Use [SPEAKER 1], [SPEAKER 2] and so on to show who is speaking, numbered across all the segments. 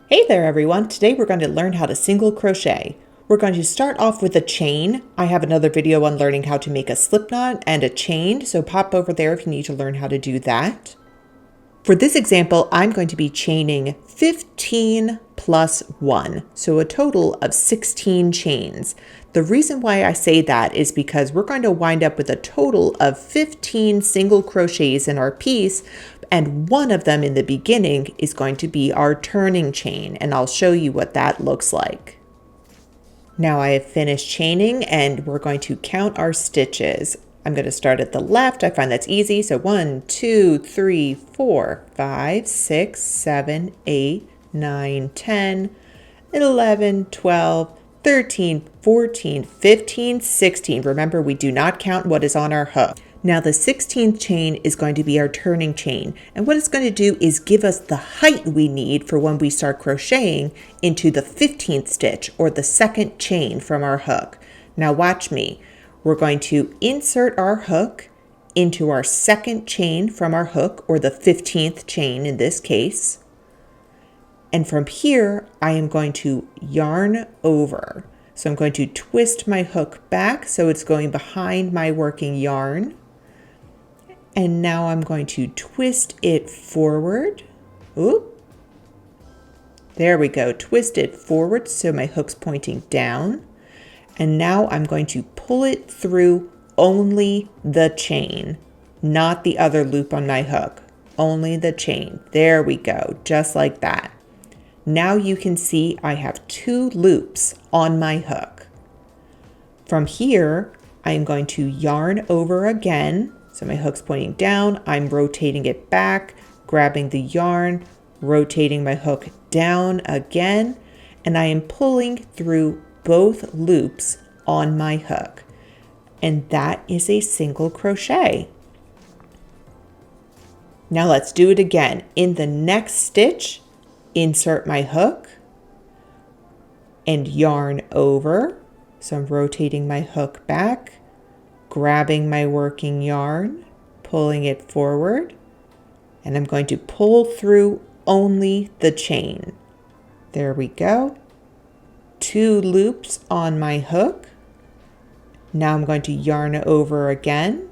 [SPEAKER 1] Hey there everyone, today we're going to learn how to single crochet. We're going to start off with a chain. I have another video on learning how to make a slip knot and a chain, so pop over there if you need to learn how to do that. For this example, I'm going to be chaining 15 plus 1, so a total of 16 chains. The reason why I say that is because we're going to wind up with a total of 15 single crochets in our piece, and one of them in the beginning is going to be our turning chain, and I'll show you what that looks like. Now I have finished chaining and we're going to count our stitches. I'm going to start at the left. I find that's easy. So 1, 2, 3, 4, 5, 6, 7, 8, 9, 10, 11, 12, 13, 14, 15, 16. Remember, we do not count what is on our hook. Now the 16th chain is going to be our turning chain. And what it's going to do is give us the height we need for when we start crocheting into the 15th stitch or the second chain from our hook. Now watch me. We're going to insert our hook into our second chain from our hook, or the 15th chain in this case. And from here, I am going to yarn over. So I'm going to twist my hook back so it's going behind my working yarn. And now I'm going to twist it forward. Oop. There we go. Twist it forward so my hook's pointing down. And now I'm going to pull it through only the chain, not the other loop on my hook, only the chain. There we go, just like that. Now you can see I have 2 loops on my hook. From here, I'm going to yarn over again. So my hook's pointing down, I'm rotating it back, grabbing the yarn, rotating my hook down again, and I am pulling through both loops on my hook. And that is a single crochet. Now let's do it again. In the next stitch, insert my hook and yarn over. So I'm rotating my hook back, grabbing my working yarn, pulling it forward, and I'm going to pull through only the chain. There we go. 2 loops on my hook. Now I'm going to yarn over again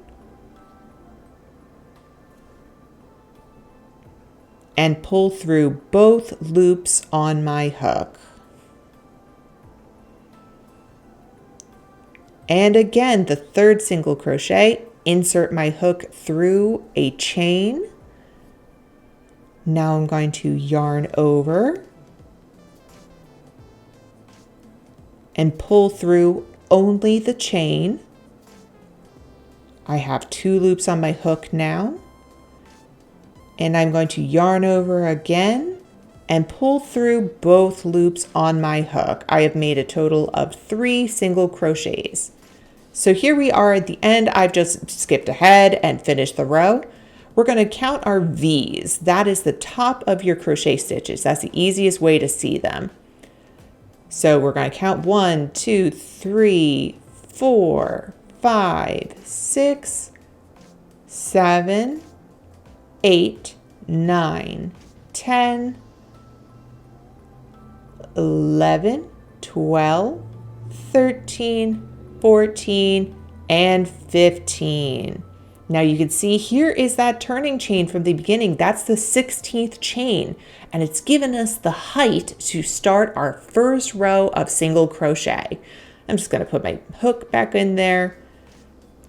[SPEAKER 1] and pull through both loops on my hook. And again, the third single crochet, insert my hook through a chain. Now I'm going to yarn over and pull through only the chain. I have 2 loops on my hook now. And I'm going to yarn over again and pull through both loops on my hook. I have made a total of 3 single crochets. So here we are at the end. I've just skipped ahead and finished the row. We're going to count our V's. That is the top of your crochet stitches. That's the easiest way to see them. So we're going to count 1, 2, 3, 4, 5, 6, 7, 8, 9, 10, 11, 12, 13, 14, and 15. Now you can see here is that turning chain from the beginning. That's the 16th chain, and it's given us the height to start our first row of single crochet. I'm just going to put my hook back in there.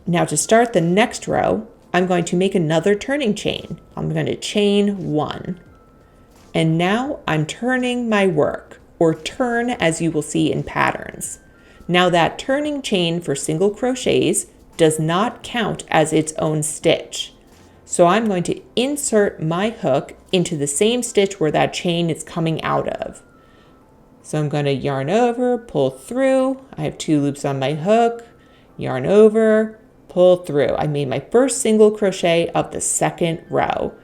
[SPEAKER 1] Now to start the next row, I'm going to make another turning chain. I'm going to chain 1. And now I'm turning my work, or turn as you will see in patterns. Now that turning chain for single crochets does not count as its own stitch. So I'm going to insert my hook into the same stitch where that chain is coming out of. So I'm going to yarn over, pull through. I have 2 loops on my hook, yarn over, pull through. I made my first single crochet of the second row.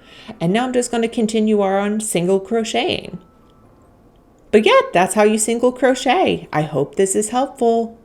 [SPEAKER 1] And now I'm just going to continue on single crocheting. But yeah, that's how you single crochet. I hope this is helpful.